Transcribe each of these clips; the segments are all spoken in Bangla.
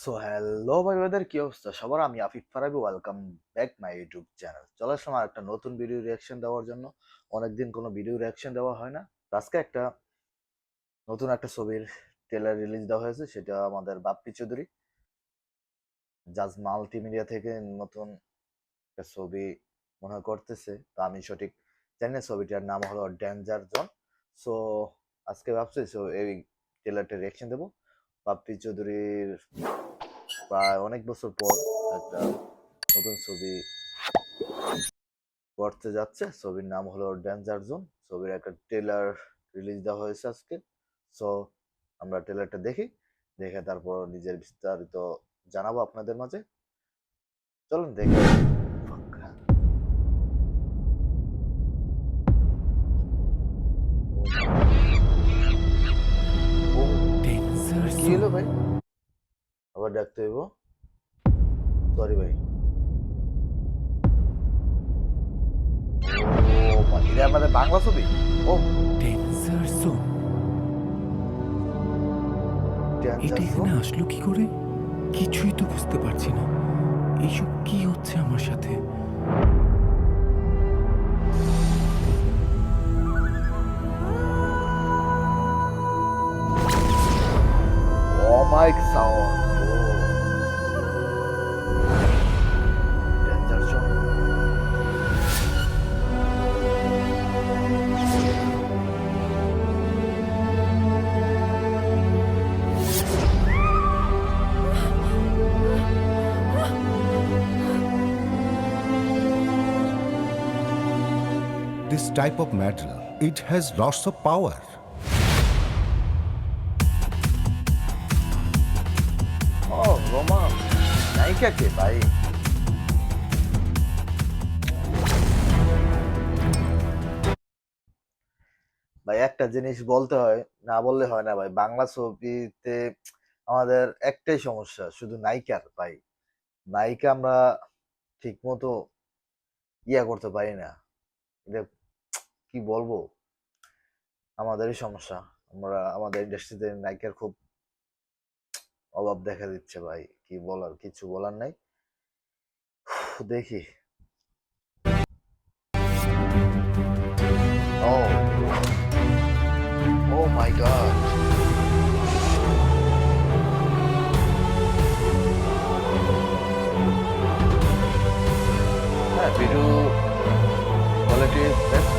সো হ্যালো ভাই ব্রাদার, কি অবস্থা সবার? আমি Afif Farabi, welcome back my YouTube channel. চলে আসলাম আর একটা নতুন ভিডিও রিয়াকশন দেওয়ার জন্য। অনেকদিন কোনো ভিডিও রিয়াকশন দেওয়া হয় না। তো আজকে নতুন একটা ছবির ট্রেলার রিলিজ দেওয়া হয়েছে, সেটা আমাদের বাপ্পি চৌধুরী জাজ মাল্টিমিডিয়া থেকে নতুন একটা ছবি মনে হয় করতেছে। তো আমি সঠিক জানি না, ছবিটার নাম হলো ডেঞ্জার জোন। সো আজকে ভাবছি এই ট্রেলারটা রিয়াকশন দেবো। বাপ্পি চৌধুরীর প্রায় অনেক বছর পর একটা নতুন ছবি করতে যাচ্ছে। ছবির নাম হলো ডেঞ্জার জোন। ছবির একটা ট্রেলার রিলিজ দেওয়া হয়েছে আজকে। সো আমরা ট্রেলারটা দেখি, দেখে তারপর নিজের বিস্তারিত জানাবো আপনাদের মাঝে। চলুন দেখে আসি। ও, ডেঞ্জার কি জোন। হলো ভাই? আবার ডাকতে হইব? সরি ভাই। ও এটা আমাদের বাংলা ছবি। ও, ডেঞ্জার জোন, এটা ডেঞ্জার জোন। এখানে আসলো কি করে? কিছুই তো বুঝতে পারছি না। এইসব কি হচ্ছে আমার সাথে? অমাইক সাউন্ড। ও, danger zone. This type of metal, it has lots of power. ও, রোমান নায়িকা কে ভাই? ভাই একটা জিনিস বলতে হয়, না বললে হয় না ভাই। বাংলা ছবিতে আমাদের একটাই সমস্যা, শুধু নায়িকার ভাই। নায়িকা আমরা ঠিক মতো করতে পারি না। এটা কি বলবো, আমাদেরই সমস্যা। আমাদের ইন্ডাস্ট্রিতে নায়িকার খুব অভাব দেখা দিচ্ছে ভাই। কি বলার, কিছু বলার নাই। দেখি। ও, ও মাই গড। হ্যাঁ, ভিডিও কোয়ালিটি বেস্ট।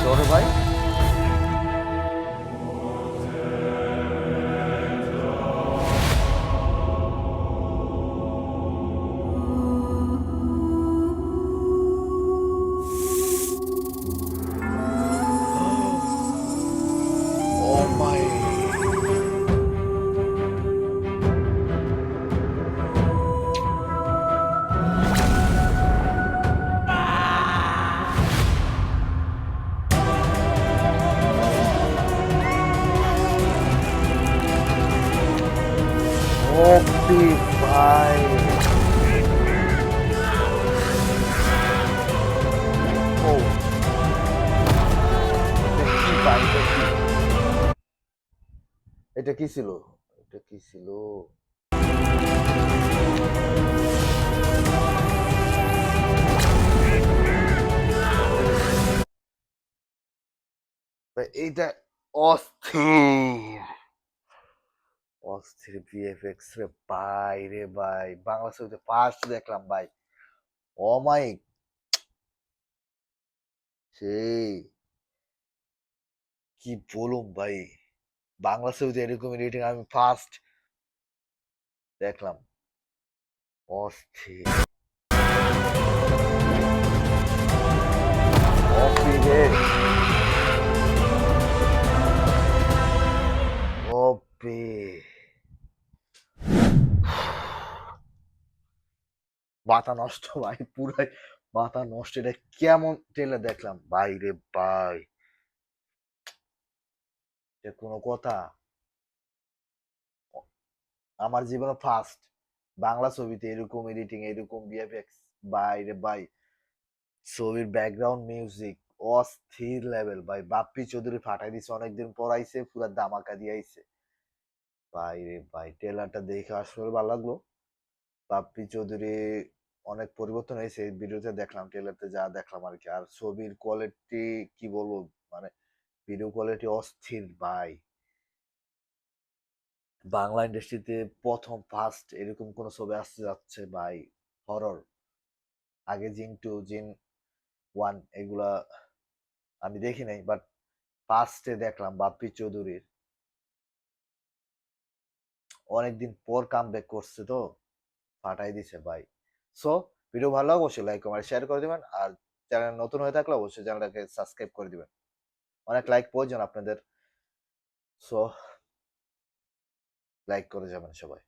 সরে ভাই। ও মাই। ওপি ভাই। ও, এটা কি ভাই? এটা কি ছিল? এটা কি ছিল? ভাই এইটা অস্থির, অস্থির ভিএফএক্স রে ভাই। রে ভাই, বাংলা ছবিতে ফার্স্ট দেখলাম ভাই। ও মাই, সেই কি বলুম ভাই, বাংলা ছবিতে এরকম এডিটিং আমি ফার্স্ট দেখলাম। অস্থির। অস্থির রে। ওপি। মাথা নষ্ট ভাই, পুরাই মাথা নষ্ট। এটা কেমন ট্রেলার দেখলাম ভাই রে ভাই, এটা কোনো কথা? আমার জীবনে ফার্স্ট বাংলা ছবিতে এরকম এডিটিং, এরকম ভিএফএক্স, বাইরে ভাই ছবির ব্যাকগ্রাউন্ড মিউজিক অস্থির লেভেল ভাই। বাপ্পি চৌধুরী ফাটাই দিছে, অনেকদিন পর আইছে, পুরা ধামাকা দিয়ে আইছে ভাই রে ভাই। ট্রেলারটা দেখে আসলে ভালো লাগলো। বাপ্পি চৌধুরী অনেক পরিবর্তন হয়েছে এই ভিডিওতে দেখলাম, ট্রেলারতে যা দেখলাম আর কি। আর ছবির কোয়ালিটি কি বলবো, মানে ভিডিও কোয়ালিটি অস্থির ভাই। বাংলা ইন্ডাস্ট্রিতে প্রথম ফার্স্ট এরকম কোন ছবি আসতে যাচ্ছে ভাই, হরর। আগে জিন টু, জিন ওয়ান এগুলা আমি দেখি নাই, বাট ফার্স্টে দেখলাম বাপ্পি চৌধুরীর। অনেকদিন পর কাম ব্যাক করছে তো, ফাটাই দিছে ভাই। সো ভিডিও ভালো লাগলে অবশ্যই লাইক কমেন্ট শেয়ার করে দিবেন, আর চ্যানেল নতুন হয়ে থাকলে অবশ্যই চ্যানেলটাকে সাবস্ক্রাইব করে দিবেন। অনেক লাইক প্রয়োজন আপনাদের, সো লাইক করে যাবেন সবাই।